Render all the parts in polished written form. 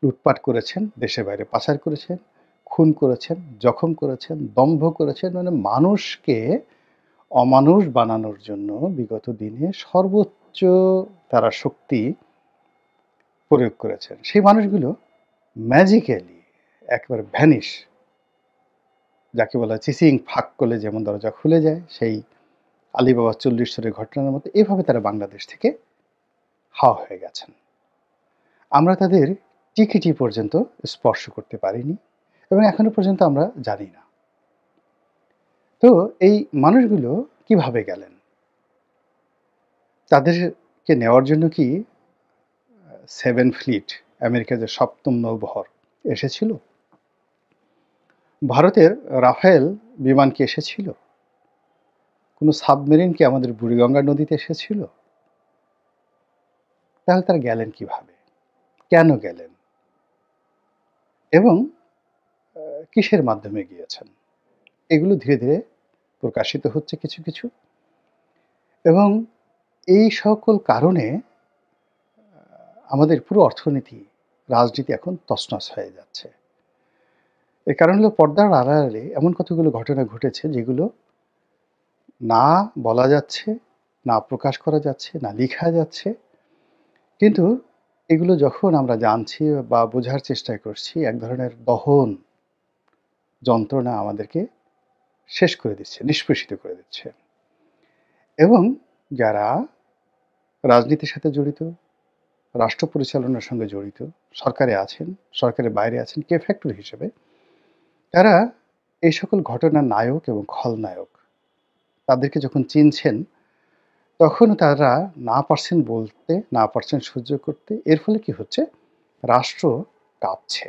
লুটপাট করেছেন, দেশের বাইরে পাচার করেছেন, খুন করেছেন, জখম করেছেন, দম্ভ করেছেন। মানে মানুষকে অমানুষ বানানোর জন্য বিগত দিনে সর্বোচ্চ তারা শক্তি প্রয়োগ করেছেন। সেই মানুষগুলো ম্যাজিক্যালি একেবারে ভ্যানিশ, যাকে বলা হয় চিচিং ফাঁক করলে যেমন দরজা খুলে যায়, সেই আলিবাবা ৪০ চোরের ঘটনার মতো এভাবে তারা বাংলাদেশ থেকে হাওয়া হয়ে গেছেন। আমরা তাদের টিকিটি পর্যন্ত স্পর্শ করতে পারিনি এবং এখনো পর্যন্ত আমরা জানি না। তো এই মানুষগুলো কিভাবে গেলেন? তাদেরকে নেওয়ার জন্য কি 7 ফ্লিট, আমেরিকার যে ৭ম নৌবহর এসেছিল? ভারতের রাফেল বিমান কি এসেছিল? কোনো সাবমেরিন কি আমাদের বুড়িগঙ্গা নদীতে এসেছিল? তাহলে তারা গেলেন কিভাবে? কেন গেলেন? এবং কিসের মাধ্যমে গিয়েছেন? এগুলো ধীরে ধীরে প্রকাশিত হচ্ছে কিছু কিছু, এবং এই সকল কারণে আমাদের পুরো অর্থনীতি, রাজনীতি এখন তছনছ হয়ে যাচ্ছে। এর কারণ হলো পর্দার আড়ালে এমন কতগুলো ঘটনা ঘটেছে যেগুলো না বলা যাচ্ছে, না প্রকাশ করা যাচ্ছে, না লিখা যাচ্ছে। কিন্তু এগুলো যখন আমরা জানছি বা বোঝার চেষ্টা করছি, এক ধরনের দহন যন্ত্রণা আমাদেরকে শেষ করে দিচ্ছে, নিষ্পেষিত করে দিচ্ছে। এবং যারা রাজনীতির সাথে জড়িত, রাষ্ট্র পরিচালনার সঙ্গে জড়িত, সরকারে আছেন, সরকারের বাইরে আছেন, কে ফ্যাক্টর হিসেবে, তারা এই সকল ঘটনার নায়ক এবং খলনায়ক তাদেরকে যখন চিনছেন, তখনও তারা না পারছেন বলতে, না পারছেন সহ্য করতে। এর ফলে কি হচ্ছে? রাষ্ট্র কাঁপছে,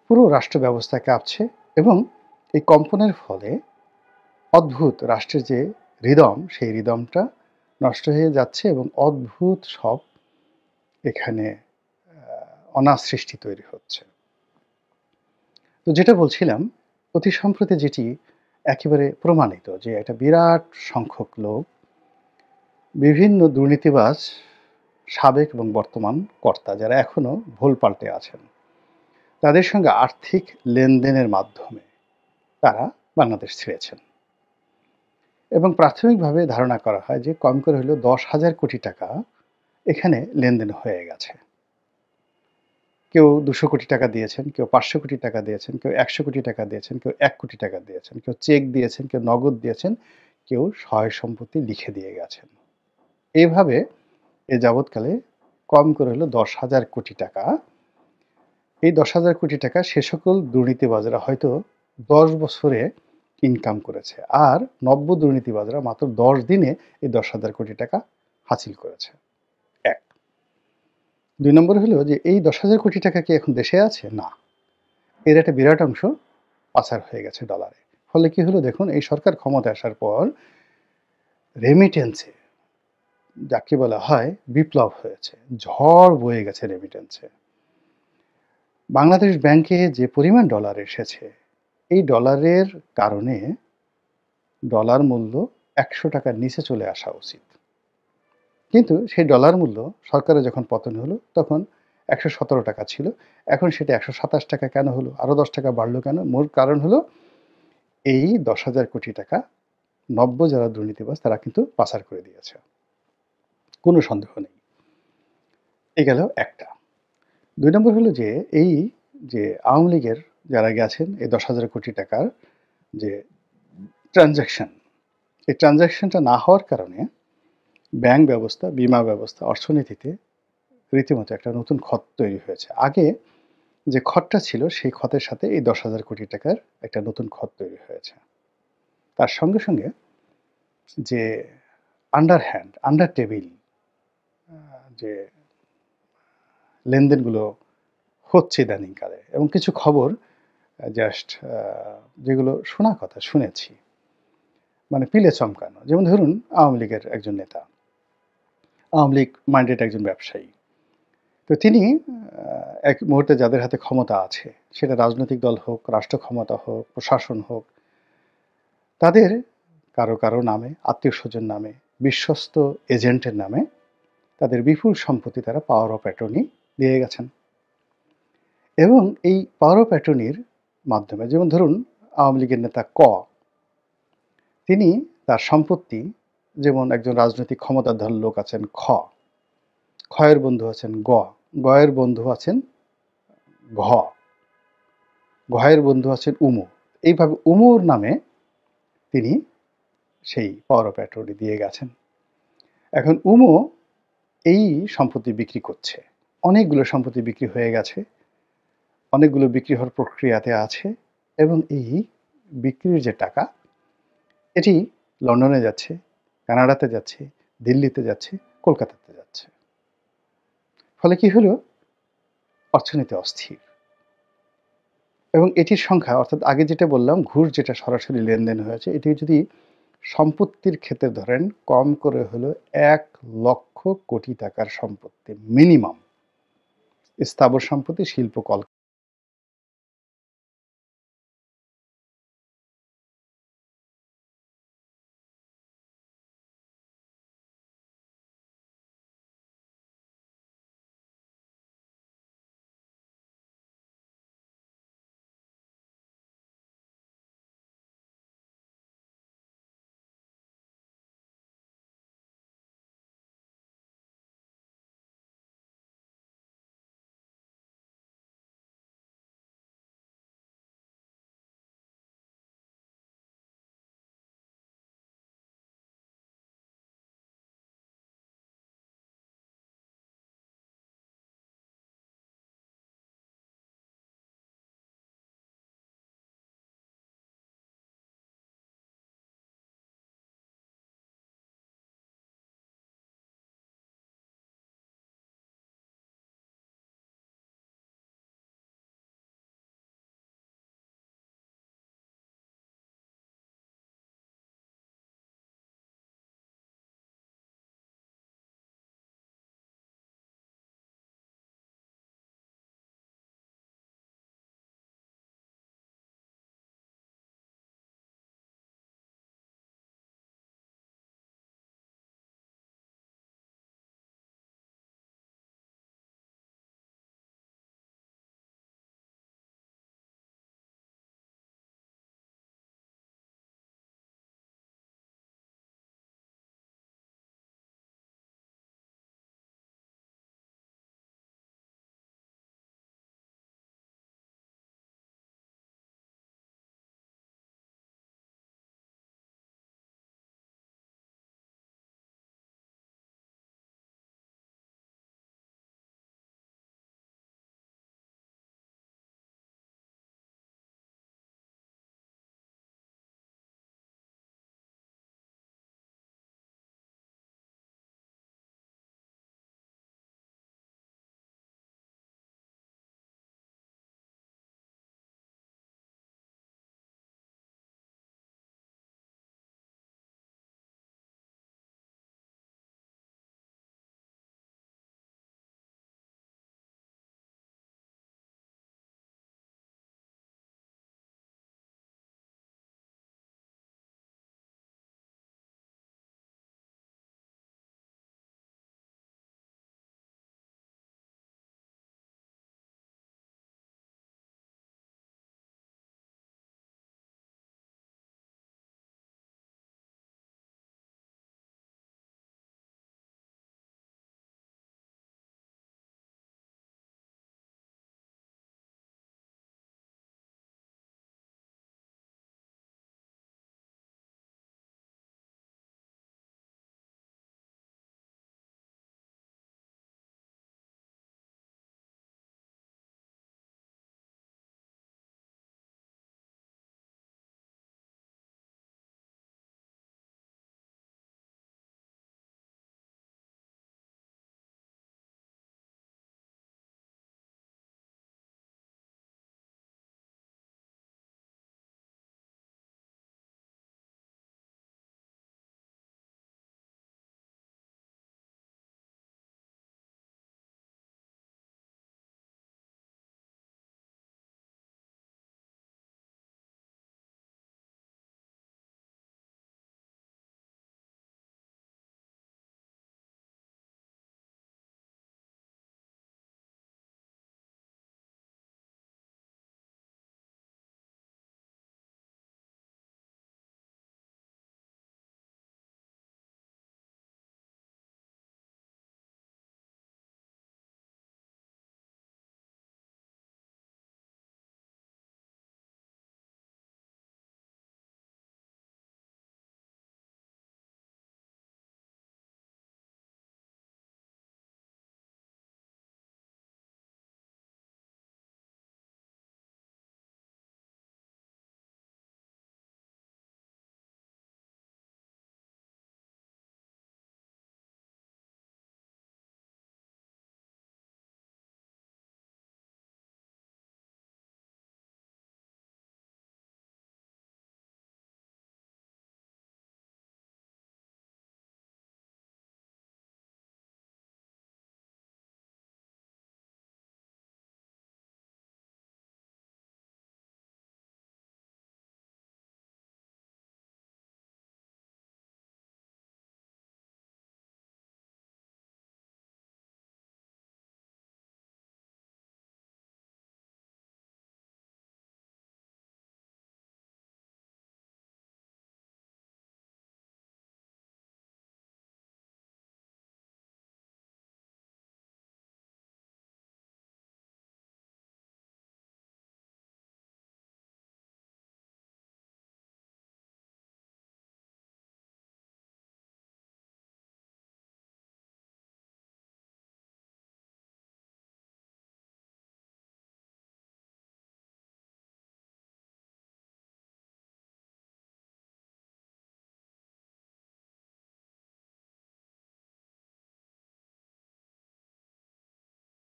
পুরো রাষ্ট্র ব্যবস্থা কাঁপছে, এবং এই কম্পনের ফলে অদ্ভুত রাষ্ট্রের যে রিদম, সেই রিদমটা নষ্ট হয়ে যাচ্ছে এবং অদ্ভুত সব এখানে অনার সৃষ্টি তৈরি হচ্ছে। তো যেটা বলছিলাম, অতি সম্প্রতি যেটি একেবারে প্রমাণিত যে একটা বিরাট সংখ্যক লোক, বিভিন্ন দুর্নীতিবাজ, সাবেক এবং বর্তমান কর্তা যারা এখনো ভোল পাল্টে আছেন, তাদের সঙ্গে আর্থিক লেনদেনের মাধ্যমে তারা বাংলাদেশ ছেড়েছেন। এবং প্রাথমিকভাবে ধারণা করা হয় যে কম করে হলেও 10,000 কোটি টাকা এখানে লেনদেন হয়ে গেছে। কেউ 200 কোটি টাকা দিয়েছেন, কেউ 500 কোটি টাকা দিয়েছেন, কেউ 100 কোটি টাকা দিয়েছেন, কেউ 1 কোটি টাকা দিয়েছেন, কেউ চেক দিয়েছেন, কেউ নগদ দিয়েছেন, কেউ সহায় সম্পত্তি লিখে দিয়ে গেছেন। এভাবে এ যাবৎকালে কম করে হলো 10,000 কোটি টাকা। এই 10,000 কোটি টাকা সে সকল দুর্নীতিবাজরা হয়তো 10 বছরে ইনকাম করেছে, আর নব্য দুর্নীতিবাজরা মাত্র 10 দিনে এই 10,000 কোটি টাকা হাসিল করেছে। 1। 2 নম্বর হলো যে এই 10,000 কোটি টাকা কি এখন দেশে আছে? না। এর একটা বিরাট অংশ পাচার হয়ে গেছে ডলারে। ফলে কি হলো দেখুন, এই সরকার ক্ষমতায় আসার পর রেমিটেন্সে, যাকে বলা হয় বিপ্লব হয়েছে, ঝড় বয়ে গেছে রেমিটেন্সে। বাংলাদেশ ব্যাংকে যে পরিমাণ ডলার এসেছে, এই ডলারের কারণে ডলার মূল্য 100 টাকার নিচে চলে আসা উচিত। কিন্তু সেই ডলার মূল্য সরকারের যখন পতন হলো তখন 117 টাকা ছিল। এখন সেটা 127 টাকা কেন হলো? আরও 10 টাকা বাড়লো কেন? মূল কারণ হলো এই 10,000 কোটি টাকা নব্য যারা দুর্নীতিবাজ তারা কিন্তু পাচার করে দিয়েছে। কোনো সন্দেহ নেই। এই গেল একটা। ২ নম্বর হলো যে এই যে আওয়ামী লীগের যারা গেছেন এই 10,000 কোটি টাকার যে ট্রানজ্যাকশন, এই ট্রানজ্যাকশনটা না হওয়ার কারণে ব্যাংক ব্যবস্থা, বীমা ব্যবস্থা, অর্থনীতিতে রীতিমতো একটা নতুন ক্ষত তৈরি হয়েছে। আগে যে ক্ষতটা ছিল সেই ক্ষতের সাথে এই 10,000 কোটি টাকার একটা নতুন ক্ষত তৈরি হয়েছে। তার সঙ্গে সঙ্গে যে আন্ডারহ্যান্ড, আন্ডার টেবিল যে লেনদেনগুলো হচ্ছে ইদানিংকালে, এবং কিছু খবর জাস্ট যেগুলো শোনা কথা শুনেছি, মানে পিলে চমকানো। যেমন ধরুন আওয়ামী লীগের একজন নেতা, আওয়ামী লীগ মাইন্ডেড একজন ব্যবসায়ী। তো তিনি এক মুহূর্তে যাদের হাতে ক্ষমতা আছে, সেটা রাজনৈতিক দল হোক, রাষ্ট্র ক্ষমতা হোক, প্রশাসন হোক, তাদের কারো কারো নামে, আত্মীয়-স্বজন নামে, বিশ্বস্ত এজেন্টের নামে তাদের বিপুল সম্পত্তি তারা পাওয়ার অফ অ্যাটর্নি দিয়ে গেছেন। এবং এই পাওয়ার অফ অ্যাটর্নির মাধ্যমে, যেমন ধরুন আওয়ামী লীগের নেতা তিনি তার সম্পত্তি, যেমন একজন রাজনৈতিক ক্ষমতাধর লোক আছেন খয়ের বন্ধু আছেন গয়ের বন্ধু আছেন ঘ, ঘয়ের বন্ধু আছেন উমু। এইভাবে উমুর নামে তিনি সেই পাওয়ার অফ অ্যাটর্নি দিয়ে গেছেন। এখন উমু এই সম্পত্তি বিক্রি করছে, অনেকগুলো সম্পত্তি বিক্রি হয়ে গেছে, অনেকগুলো বিক্রি হওয়ার প্রক্রিয়াতে আছে, এবং এই বিক্রির যে টাকা, এটি লন্ডনে যাচ্ছে, কানাডাতে যাচ্ছে, দিল্লিতে যাচ্ছে, কলকাতাতে যাচ্ছে। ফলে কি হলো, অর্থনীতি অস্থির। এবং এটির সংখ্যা, অর্থাৎ আগে যেটা বললাম ঘুষ যেটা সরাসরি লেনদেন হয়েছে, এটি যদি সম্পত্তির ক্ষেত্রে ধরেন কম করে হলো 1,00,000 কোটি টাকার সম্পত্তি মিনিমাম, স্থাবর সম্পত্তি, শিল্প,